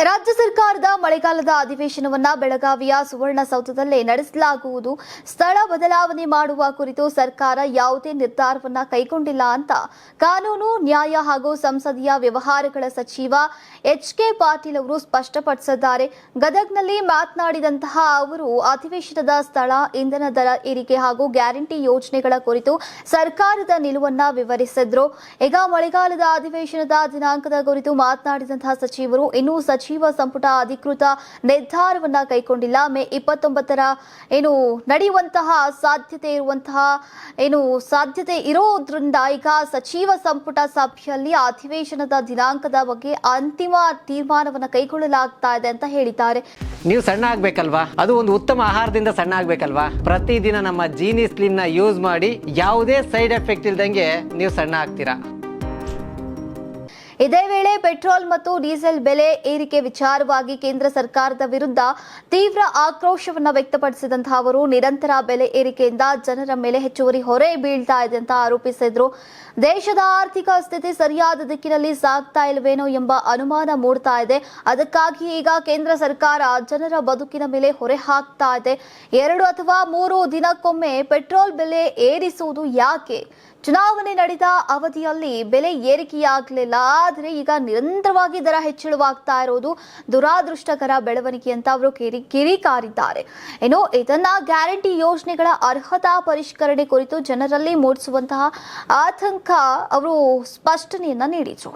ರಾಜ್ಯ ಸರ್ಕಾರದ ಮಳೆಗಾಲದ ಅಧಿವೇಶನವನ್ನ ಬೆಳಗಾವಿಯ ಸುವರ್ಣಸೌಧದಲ್ಲೇ ನಡೆಸಲಾಗುವುದು. ಸ್ಥಳ ಬದಲಾವಣೆ ಮಾಡುವ ಕುರಿತು ಸರ್ಕಾರ ಯಾವುದೇ ನಿರ್ಧಾರವನ್ನ ಕೈಗೊಂಡಿಲ್ಲ ಅಂತ ಕಾನೂನು, ನ್ಯಾಯ ಹಾಗೂ ಸಂಸದೀಯ ವ್ಯವಹಾರಗಳ ಸಚಿವ ಎಚ್.ಕೆ. ಪಾಟೀಲ್ ಅವರು ಸ್ಪಷ್ಟಪಡಿಸಿದ್ದಾರೆ. ಗದಗ್ನಲ್ಲಿ ಮಾತನಾಡಿದಂತಹ ಅವರು ಅಧಿವೇಶನದ ಸ್ಥಳ, ಇಂಧನ ದರ ಏರಿಕೆ ಹಾಗೂ ಗ್ಯಾರಂಟಿ ಯೋಜನೆಗಳ ಕುರಿತು ಸರ್ಕಾರದ ನಿಲುವನ್ನ ವಿವರಿಸಿದ್ರು. ಈಗ ಮಳೆಗಾಲದ ಅಧಿವೇಶನದ ದಿನಾಂಕದ ಕುರಿತು ಮಾತನಾಡಿದಂತಹ ಸಚಿವರು ಇನ್ನೂ ಸಚಿವ ಸಂಪುಟ ಅಧಿಕೃತ ನಿರ್ಧಾರವನ್ನ ಕೈಗೊಂಡಿಲ್ಲ. ಮೇ 29ರ ನಡೆಯುವಂತಹ ಸಾಧ್ಯತೆ ಇರೋದ್ರಿಂದ ಈಗ ಸಚಿವ ಸಂಪುಟ ಸಭೆಯಲ್ಲಿ ಅಧಿವೇಶನದ ದಿನಾಂಕದ ಬಗ್ಗೆ ಅಂತಿಮ ತೀರ್ಮಾನವನ್ನ ಕೈಗೊಳ್ಳಲಾಗ್ತಾ ಇದೆ ಅಂತ ಹೇಳಿದ್ದಾರೆ. ನೀವು ಸಣ್ಣ ಆಗ್ಬೇಕಲ್ವಾ? ಅದು ಒಂದು ಉತ್ತಮ ಆಹಾರದಿಂದ ಸಣ್ಣ ಆಗ್ಬೇಕಲ್ವಾ? ಪ್ರತಿದಿನ ನಮ್ಮ ಜೀನಿ ಸ್ಲಿಮ್ ನ ಯೂಸ್ ಮಾಡಿ ಯಾವುದೇ ಸೈಡ್ ಎಫೆಕ್ಟ್ ಇಲ್ದಂಗೆ ನೀವು ಸಣ್ಣ ಆಗ್ತೀರಾ. ಇದೇ ವೇಳೆ ಪೆಟ್ರೋಲ್ ಮತ್ತು ಡೀಸೆಲ್ ಬೆಲೆ ಏರಿಕೆ ವಿಚಾರವಾಗಿ ಕೇಂದ್ರ ಸರ್ಕಾರದ ವಿರುದ್ಧ ತೀವ್ರ ಆಕ್ರೋಶವನ್ನು ವ್ಯಕ್ತಪಡಿಸಿದಂತಹ ಅವರು ನಿರಂತರ ಬೆಲೆ ಏರಿಕೆಯಿಂದ ಜನರ ಮೇಲೆ ಹೆಚ್ಚುವರಿ ಹೊರೆ ಬೀಳ್ತಾ ಇದೆ ಅಂತ ಆರೋಪಿಸಿದ್ರು. ದೇಶದ ಆರ್ಥಿಕ ಸ್ಥಿತಿ ಸರಿಯಾದ ದಿಕ್ಕಿನಲ್ಲಿ ಸಾಗ್ತಾ ಇಲ್ವೇನೋ ಎಂಬ ಅನುಮಾನ ಮೂಡ್ತಾ ಇದೆ. ಅದಕ್ಕಾಗಿ ಈಗ ಕೇಂದ್ರ ಸರ್ಕಾರ ಜನರ ಬದುಕಿನ ಮೇಲೆ ಹೊರೆ ಹಾಕ್ತಾ ಇದೆ. 2 ಅಥವಾ 3 ದಿನಕ್ಕೊಮ್ಮೆ ಪೆಟ್ರೋಲ್ ಬೆಲೆ ಏರಿಸುವುದು ಯಾಕೆ? ಚುನಾವಣೆ ನಡೆದ ಅವಧಿಯಲ್ಲಿ ಬೆಲೆ ಏರಿಕೆಯಾಗಲಿಲ್ಲ, ಆದರೆ ಈಗ ನಿರಂತರವಾಗಿ ದರ ಹೆಚ್ಚಳವಾಗ್ತಾ ಇರೋದು ದುರಾದೃಷ್ಟಕರ ಬೆಳವಣಿಗೆ ಅಂತ ಅವರು ಕಿಡಿಕಾರಿದ್ದಾರೆ. ಇದನ್ನ ಗ್ಯಾರಂಟಿ ಯೋಜನೆಗಳ ಅರ್ಹತಾ ಪರಿಷ್ಕರಣೆ ಕುರಿತು ಜನರಲ್ಲಿ ಮೂಡಿಸುವಂತಹ ಆತಂಕ ಅವರು ಸ್ಪಷ್ಟನೆಯನ್ನ ನೀಡಿದರು.